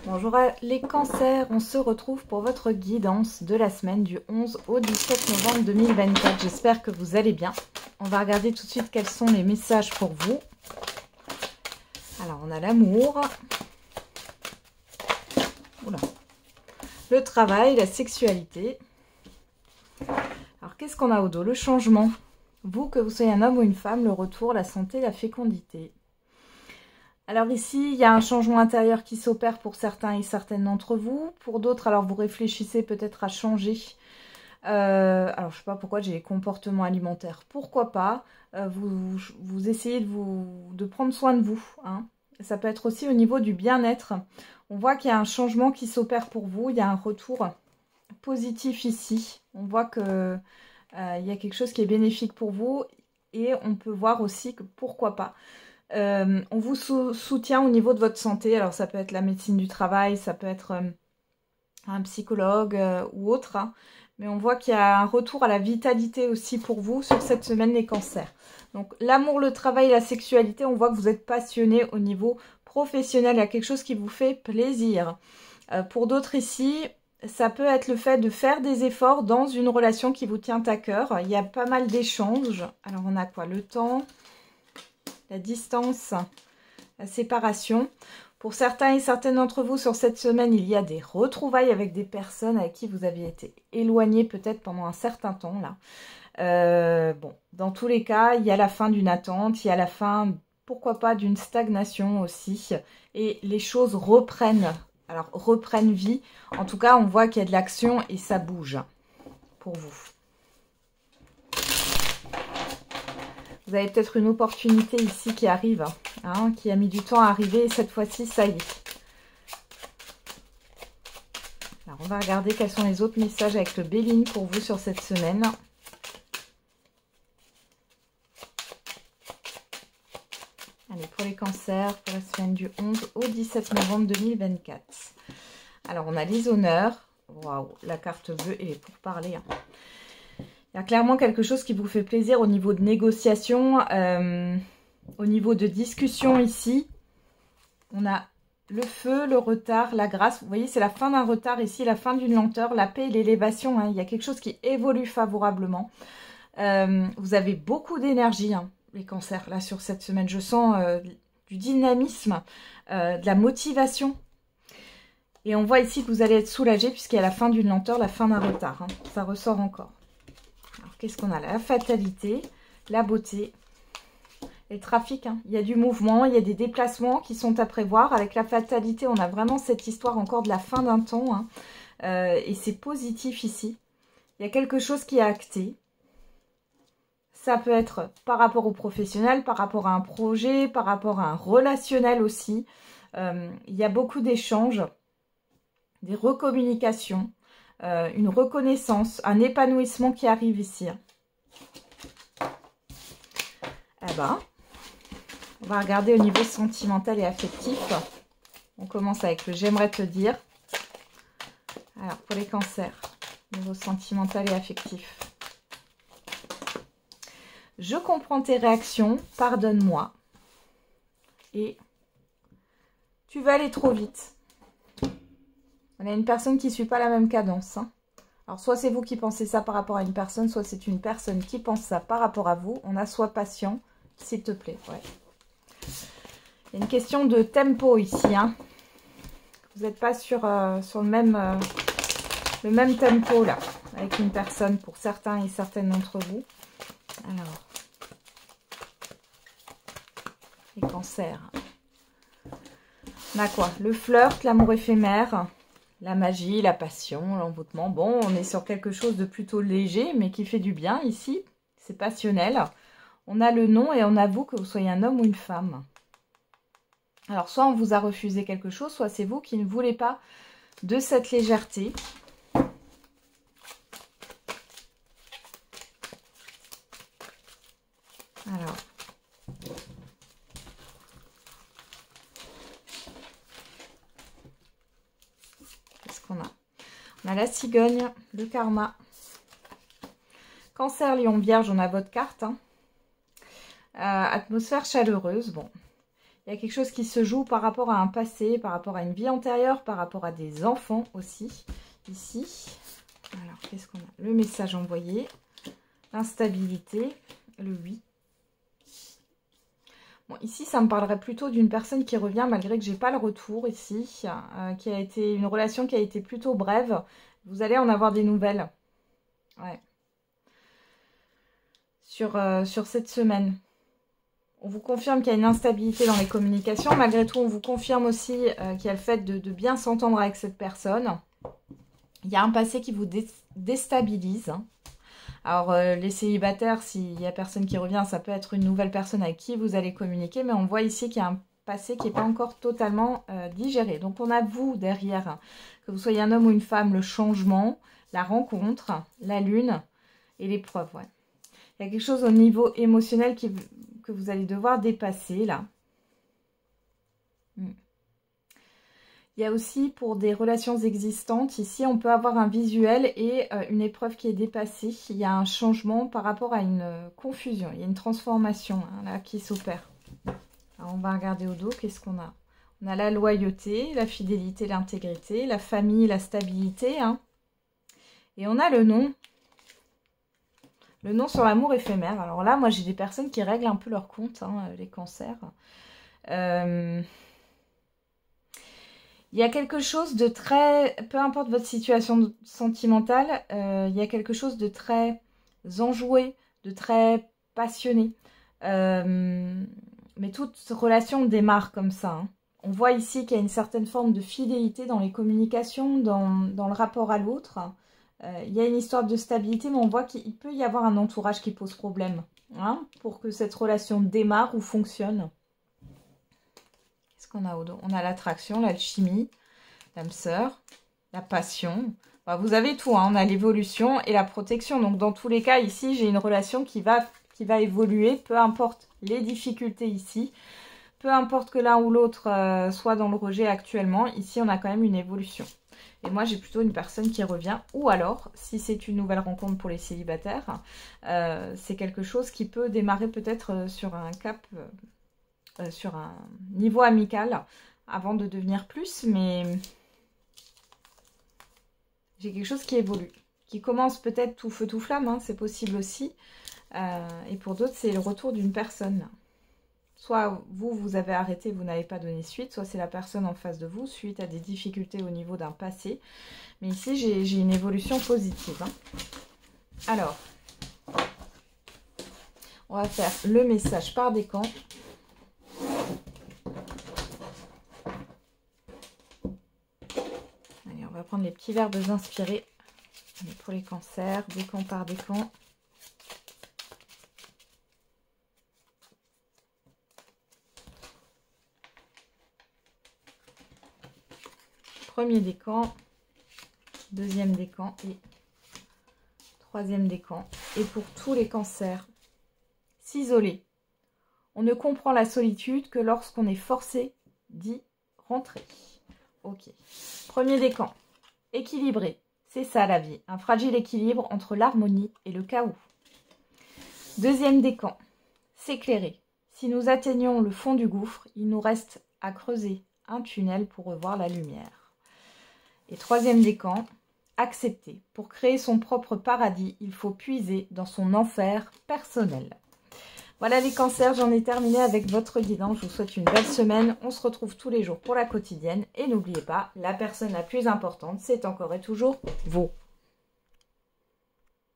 Bonjour les cancers, on se retrouve pour votre guidance de la semaine du 11 au 17 novembre 2024. J'espère que vous allez bien. On va regarder tout de suite quels sont les messages pour vous. Alors on a l'amour, le travail, la sexualité. Alors qu'est-ce qu'on a au dos? Le changement. Vous, que vous soyez un homme ou une femme, le retour, la santé, la fécondité. Alors ici, il y a un changement intérieur qui s'opère pour certains et certaines d'entre vous. Pour d'autres, alors vous réfléchissez peut-être à changer. Alors je sais pas pourquoi j'ai les comportements alimentaires. Pourquoi pas vous essayez de prendre soin de vous. Hein. Ça peut être aussi au niveau du bien-être. On voit qu'il y a un changement qui s'opère pour vous. Il y a un retour positif ici. On voit que il y a quelque chose qui est bénéfique pour vous. Et on peut voir aussi que pourquoi pas. On vous soutient au niveau de votre santé. Alors ça peut être la médecine du travail, ça peut être un psychologue ou autre. Hein. Mais on voit qu'il y a un retour à la vitalité aussi pour vous sur cette semaine les cancers. Donc l'amour, le travail, la sexualité, on voit que vous êtes passionné au niveau professionnel. Il y a quelque chose qui vous fait plaisir. Pour d'autres ici, ça peut être le fait de faire des efforts dans une relation qui vous tient à cœur. Il y a pas mal d'échanges. Alors on a quoi? Le temps, la distance, la séparation. Pour certains et certaines d'entre vous, sur cette semaine, il y a des retrouvailles avec des personnes avec qui vous aviez été éloigné peut-être pendant un certain temps. Là. Bon, dans tous les cas, il y a la fin d'une attente, il y a la fin, pourquoi pas, d'une stagnation aussi. Et les choses reprennent, alors reprennent vie. En tout cas, on voit qu'il y a de l'action et ça bouge pour vous. Vous avez peut-être une opportunité ici qui arrive, hein, qui a mis du temps à arriver et cette fois-ci, ça y est. Alors, on va regarder quels sont les autres messages avec le Béline pour vous sur cette semaine. Allez, pour les cancers, pour la semaine du 11 au 17 novembre 2024. Alors, on a les honneurs. Waouh, la carte vœux et les pourparlers. Hein. Il y a clairement quelque chose qui vous fait plaisir au niveau de négociation, au niveau de discussion ici. On a le feu, le retard, la grâce. Vous voyez, c'est la fin d'un retard ici, la fin d'une lenteur, la paix et l'élévation. Hein. Il y a quelque chose qui évolue favorablement. Vous avez beaucoup d'énergie, hein, les cancers, là, sur cette semaine. Je sens du dynamisme, de la motivation. Et on voit ici que vous allez être soulagé puisqu'il y a la fin d'une lenteur, la fin d'un retard. Hein. Ça ressort encore. Qu'est-ce qu'on a là? La fatalité, la beauté et le trafic. Hein. Il y a du mouvement, il y a des déplacements qui sont à prévoir. Avec la fatalité, on a vraiment cette histoire encore de la fin d'un temps. Hein. Et c'est positif ici. Il y a quelque chose qui est acté. Ça peut être par rapport au professionnel, par rapport à un projet, par rapport à un relationnel aussi. Il y a beaucoup d'échanges, des recommunications. Une reconnaissance, un épanouissement qui arrive ici. Eh ben, on va regarder au niveau sentimental et affectif. On commence avec le j'aimerais te dire. Alors, pour les cancers, niveau sentimental et affectif. Je comprends tes réactions, pardonne-moi. Et tu vas aller trop vite. On a une personne qui ne suit pas la même cadence. Hein. Alors, soit c'est vous qui pensez ça par rapport à une personne, soit c'est une personne qui pense ça par rapport à vous. On a sois patient, s'il te plaît. Ouais. Il y a une question de tempo ici. Hein. Vous n'êtes pas sur le même tempo là, avec une personne pour certains et certaines d'entre vous. Alors, les cancers. On a quoi? Le flirt, l'amour éphémère. La magie, la passion, l'envoûtement. Bon, on est sur quelque chose de plutôt léger, mais qui fait du bien ici. C'est passionnel. On a le nom et on avoue que vous soyez un homme ou une femme. Alors, soit on vous a refusé quelque chose, soit c'est vous qui ne voulez pas de cette légèreté. Alors. On a la cigogne, le karma. Cancer, lion, vierge, on a votre carte. Hein. Atmosphère chaleureuse. Bon, il Il y a quelque chose qui se joue par rapport à un passé, par rapport à une vie antérieure, par rapport à des enfants aussi, ici. Alors, qu'est-ce qu'on a? Le message envoyé, l'instabilité, le oui. Bon, ici, ça me parlerait plutôt d'une personne qui revient, malgré que j'ai pas le retour ici, qui a été une relation qui a été plutôt brève. Vous allez en avoir des nouvelles. Ouais. Sur cette semaine. On vous confirme qu'il y a une instabilité dans les communications. Malgré tout, on vous confirme aussi qu'il y a le fait de bien s'entendre avec cette personne. Il y a un passé qui vous déstabilise. Alors, les célibataires, s'il n'y a personne qui revient, ça peut être une nouvelle personne avec qui vous allez communiquer. Mais on voit ici qu'il y a un passé qui n'est pas encore totalement digéré. Donc, on a vous derrière, que vous soyez un homme ou une femme, le changement, la rencontre, la lune et l'épreuve. Ouais. Il y a quelque chose au niveau émotionnel que vous allez devoir dépasser là. Il y a aussi pour des relations existantes, ici on peut avoir un visuel et une épreuve qui est dépassée. Il y a un changement par rapport à une confusion, il y a une transformation là qui s'opère. On va regarder au dos, qu'est-ce qu'on a? On a la loyauté, la fidélité, l'intégrité, la famille, la stabilité. Et on a le nom. Le nom sur l'amour éphémère. Alors là, moi, j'ai des personnes qui règlent un peu leur compte, les cancers. Il y a quelque chose de très... Peu importe votre situation sentimentale, il y a quelque chose de très enjoué, de très passionné. Mais toute relation démarre comme ça. On voit ici qu'il y a une certaine forme de fidélité dans les communications, dans le rapport à l'autre. Il y a une histoire de stabilité, mais on voit qu'il peut y avoir un entourage qui pose problème pour que cette relation démarre ou fonctionne. Qu'est-ce qu'on a au dos? On a l'attraction, l'alchimie, l'âme sœur, la passion. Bah, vous avez tout, on a l'évolution et la protection. Donc dans tous les cas, ici, j'ai une relation qui va évoluer, peu importe les difficultés ici. Peu importe que l'un ou l'autre soit dans le rejet actuellement, ici on a quand même une évolution. Et moi, j'ai plutôt une personne qui revient. Ou alors, si c'est une nouvelle rencontre pour les célibataires, c'est quelque chose qui peut démarrer peut-être sur un cap, sur un niveau amical, avant de devenir plus. Mais j'ai quelque chose qui évolue, qui commence peut-être tout feu, tout flamme. C'est possible aussi. Et pour d'autres, c'est le retour d'une personne. Soit vous avez arrêté, vous n'avez pas donné suite, soit c'est la personne en face de vous, suite à des difficultés au niveau d'un passé. Mais ici, j'ai une évolution positive. Alors, on va faire le message par décan. Allez, on va prendre les petits verbes inspirés. Allez, pour les cancers, décan par décan. Premier décan, deuxième décan et troisième décan. Et pour tous les cancers, s'isoler. On ne comprend la solitude que lorsqu'on est forcé d'y rentrer. Ok. Premier décan, équilibré. C'est ça la vie, un fragile équilibre entre l'harmonie et le chaos. Deuxième décan, s'éclairer. Si nous atteignons le fond du gouffre, il nous reste à creuser un tunnel pour revoir la lumière. Et troisième décan, accepter. Pour créer son propre paradis, il faut puiser dans son enfer personnel. Voilà les cancers, j'en ai terminé avec votre guidance. Je vous souhaite une belle semaine. On se retrouve tous les jours pour la quotidienne. Et n'oubliez pas, la personne la plus importante, c'est encore et toujours vous.